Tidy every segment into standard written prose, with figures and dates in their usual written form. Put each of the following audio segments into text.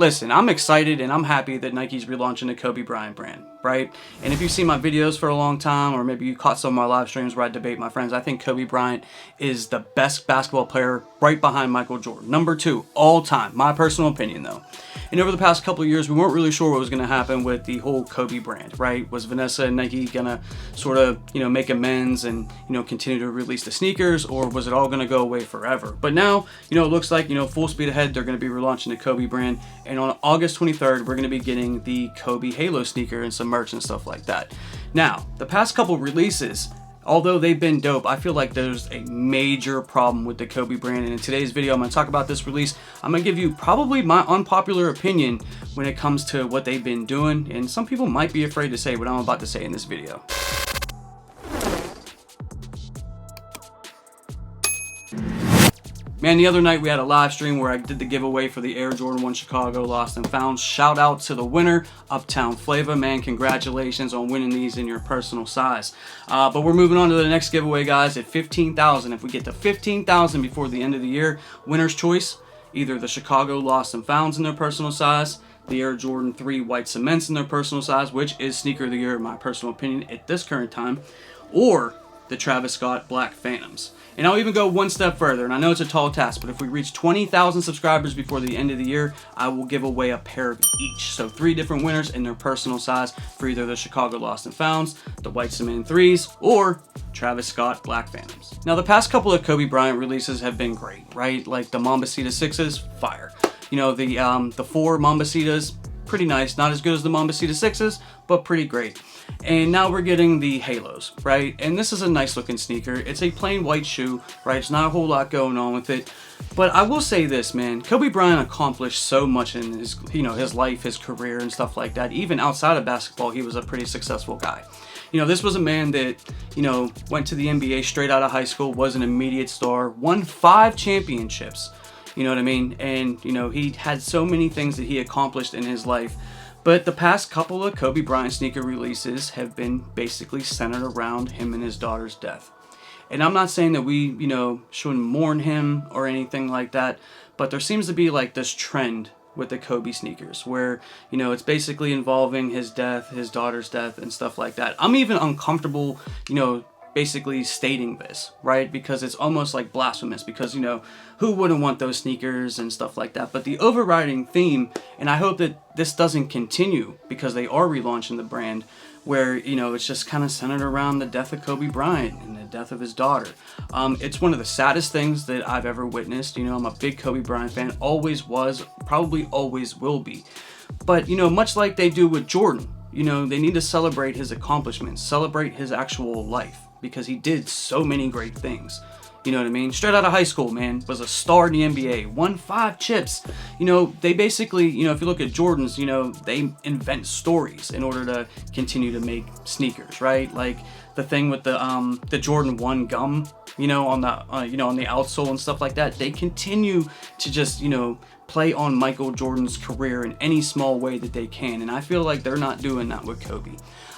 listen, I'm excited and I'm happy that Nike's relaunching the Kobe Bryant brand, right? And if you've seen my videos for a long time, or maybe you caught some of my live streams where I debate my friends, I think Kobe Bryant is the best basketball player right behind Michael Jordan. Number 2 all time, my personal opinion though. And over the past couple of years, we weren't really sure what was going to happen with the whole Kobe brand, right? Was Vanessa and Nike going to sort of, make amends and, continue to release the sneakers, or was it all going to go away forever? But now, it looks like, full speed ahead, they're going to be relaunching the Kobe brand. And on August 23rd, we're going to be getting the Kobe Halo sneaker and some merch and stuff like that. Now, the past couple releases, although they've been dope, I feel like there's a major problem with the Kobe brand. And in today's video, I'm going to talk about this release. I'm going to give you probably my unpopular opinion when it comes to what they've been doing. And some people might be afraid to say what I'm about to say in this video. Man, the other night we had a live stream where I did the giveaway for the Air Jordan 1 Chicago Lost and Found. Shout out to the winner, Uptown Flavor. Man, congratulations on winning these in your personal size. But we're moving on to the next giveaway, guys, at 15,000. If we get to 15,000 before the end of the year, winner's choice, either the Chicago Lost and Founds in their personal size, the Air Jordan 3 White Cements in their personal size, which is sneaker of the year in my personal opinion at this current time, or the Travis Scott Black Phantoms. And I'll even go one step further, and I know it's a tall task, but if we reach 20,000 subscribers before the end of the year, I will give away a pair of each. So 3 different winners in their personal size for either the Chicago Lost and Founds, the White Cement 3s, or Travis Scott Black Phantoms. Now, the past couple of Kobe Bryant releases have been great, right? Like the Mambacita 6s, fire. The 4 Mambacitas, pretty nice. Not as good as the Mambacita 6s, but pretty great. And now we're getting the Halos, right? And this is a nice looking sneaker. It's a plain white shoe, right? It's not a whole lot going on with it. But I will say this, man. Kobe Bryant accomplished so much in his, his life, his career and stuff like that. Even outside of basketball, he was a pretty successful guy. This was a man that, went to the NBA straight out of high school, was an immediate star, won 5 championships. You know what I mean? And, he had so many things that he accomplished in his life. But the past couple of Kobe Bryant sneaker releases have been basically centered around him and his daughter's death. And I'm not saying that we, shouldn't mourn him or anything like that, but there seems to be like this trend with the Kobe sneakers where, it's basically involving his death, his daughter's death, and stuff like that. I'm even uncomfortable, basically stating this, right? Because it's almost like blasphemous, because who wouldn't want those sneakers and stuff like that? But the overriding theme, and I hope that this doesn't continue because they are relaunching the brand, where it's just kind of centered around the death of Kobe Bryant and the death of his daughter. It's one of the saddest things that I've ever witnessed. I'm a big Kobe Bryant fan, always was, probably always will be. But much like they do with Jordan, they need to celebrate his accomplishments, celebrate his actual life, because he did so many great things. You know what I mean? Straight out of high school, man, was a star in the NBA, won 5 chips. They basically, if you look at Jordans, they invent stories in order to continue to make sneakers, right? Like the thing with the Jordan 1 gum, on the on the outsole and stuff like that. They continue to just, play on Michael Jordan's career in any small way that they can, and I feel like they're not doing that with Kobe.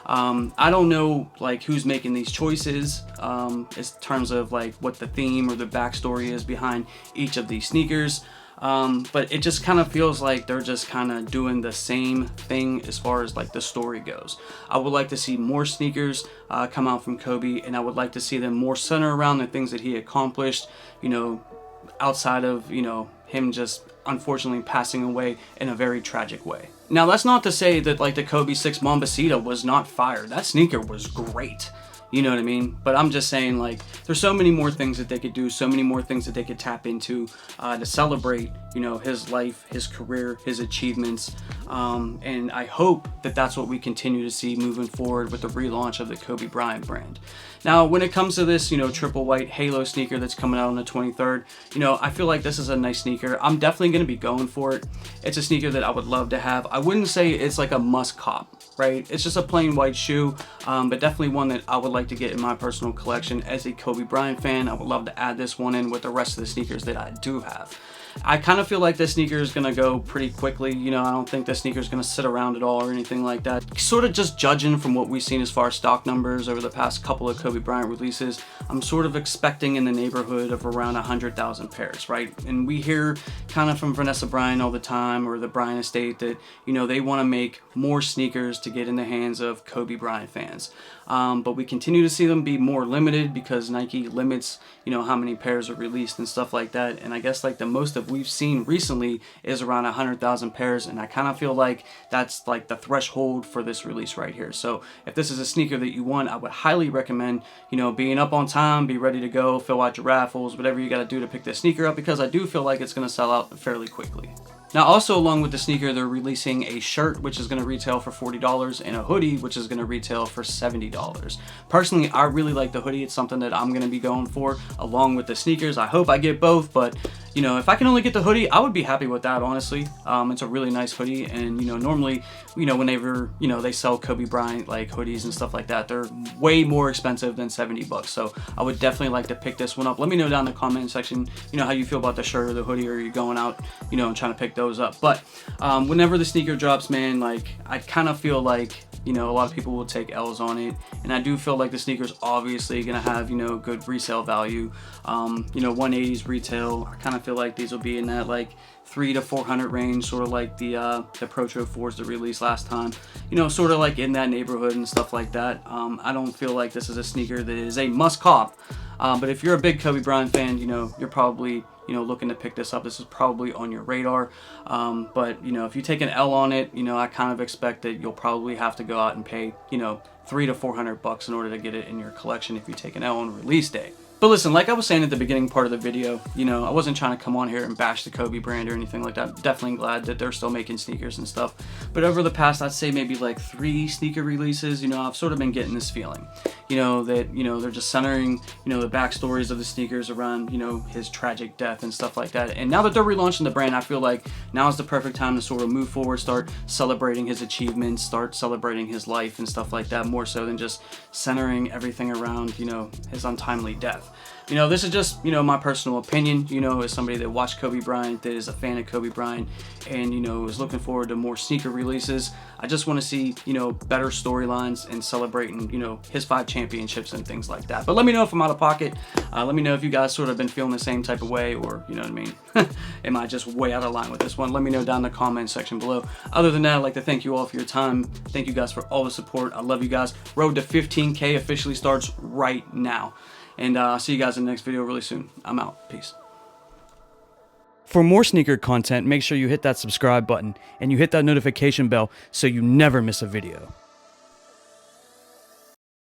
I don't know like who's making these choices in terms of like what the theme or the backstory is behind each of these sneakers, but it just kind of feels like they're just kind of doing the same thing as far as like the story goes. I would like to see more sneakers come out from Kobe, and I would like to see them more centered around the things that he accomplished, outside of him just unfortunately passing away in a very tragic way. Now, that's not to say that like the Kobe 6 Mambacita was not fire. That sneaker was great. You know what I mean? But I'm just saying, like, there's so many more things that they could do, so many more things that they could tap into to celebrate, his life, his career, his achievements. And I hope that that's what we continue to see moving forward with the relaunch of the Kobe Bryant brand. Now, when it comes to this, triple white Halo sneaker that's coming out on the 23rd, I feel like this is a nice sneaker. I'm definitely going to be going for it. It's a sneaker that I would love to have. I wouldn't say it's like a must cop, right? It's just a plain white shoe, but definitely one that I would like to get in my personal collection. As a Kobe Bryant fan, I would love to add this one in with the rest of the sneakers that I do have. I kind of feel like this sneaker is going to go pretty quickly. You know, I don't think this sneaker is going to sit around at all or anything like that. Sort of just judging from what we've seen as far as stock numbers over the past couple of Kobe Bryant releases, I'm sort of expecting in the neighborhood of around 100,000 pairs, right? And we hear kind of from Vanessa Bryant all the time, or the Bryant estate, that, you know, they want to make more sneakers to get in the hands of Kobe Bryant fans. But we continue to see them be more limited because Nike limits, you know, how many pairs are released and stuff like that. And I guess like the most that we've seen recently is around 100,000 pairs, and I kind of feel like that's like the threshold for this release right here. So if this is a sneaker that you want, I would highly recommend, you know, being up on time, be ready to go, fill out your raffles, whatever you got to do to pick this sneaker up, because I do feel like it's going to sell out fairly quickly. Now, also along with the sneaker, they're releasing a shirt, which is going to retail for $40, and a hoodie, which is going to retail for $70. Personally, I really like the hoodie. It's something that I'm going to be going for along with the sneakers. I hope I get both, but you know, if I can only get the hoodie, I would be happy with that, honestly. It's a really nice hoodie, and you know, normally, you know, whenever, you know, they sell Kobe Bryant like hoodies and stuff like that, they're way more expensive than $70. So I would definitely like to pick this one up. Let me know down in the comment section, you know, how you feel about the shirt or the hoodie, or are you going out, you know, and trying to pick those up. But whenever the sneaker drops, man, like I kind of feel like, you know, a lot of people will take L's on it, and I do feel like the sneaker's obviously gonna have, you know, good resale value. You know, 180s retail. I kind of feel like these will be in that like 300 to 400 range, sort of like the Protro 4s that released last time. You know, sort of like in that neighborhood and stuff like that. I don't feel like this is a sneaker that is a must cop. But if you're a big Kobe Bryant fan, you know, you're probably, you know, looking to pick this up. This is probably on your radar. But, you know, if you take an L on it, you know, I kind of expect that you'll probably have to go out and pay, you know, $300 to $400 in order to get it in your collection if you take an L on release day. But listen, like I was saying at the beginning part of the video, you know, I wasn't trying to come on here and bash the Kobe brand or anything like that. I'm definitely glad that they're still making sneakers and stuff. But over the past, I'd say maybe like 3 sneaker releases, you know, I've sort of been getting this feeling, you know, that, you know, they're just centering, you know, the backstories of the sneakers around, you know, his tragic death and stuff like that. And now that they're relaunching the brand, I feel like now is the perfect time to sort of move forward, start celebrating his achievements, start celebrating his life and stuff like that, more so than just centering everything around, you know, his untimely death. You know, this is just, you know, my personal opinion, you know, as somebody that watched Kobe Bryant, that is a fan of Kobe Bryant, and, you know, is looking forward to more sneaker releases. I just want to see, you know, better storylines and celebrating, you know, his 5 championships and things like that. But let me know if I'm out of pocket. Let me know if you guys sort of been feeling the same type of way, or, you know what I mean? Am I just way out of line with this one? Let me know down in the comment section below. Other than that, I'd like to thank you all for your time. Thank you guys for all the support. I love you guys. Road to 15K officially starts right now. And I'll see you guys in the next video really soon. I'm out. Peace. For more sneaker content, make sure you hit that subscribe button and you hit that notification bell so you never miss a video.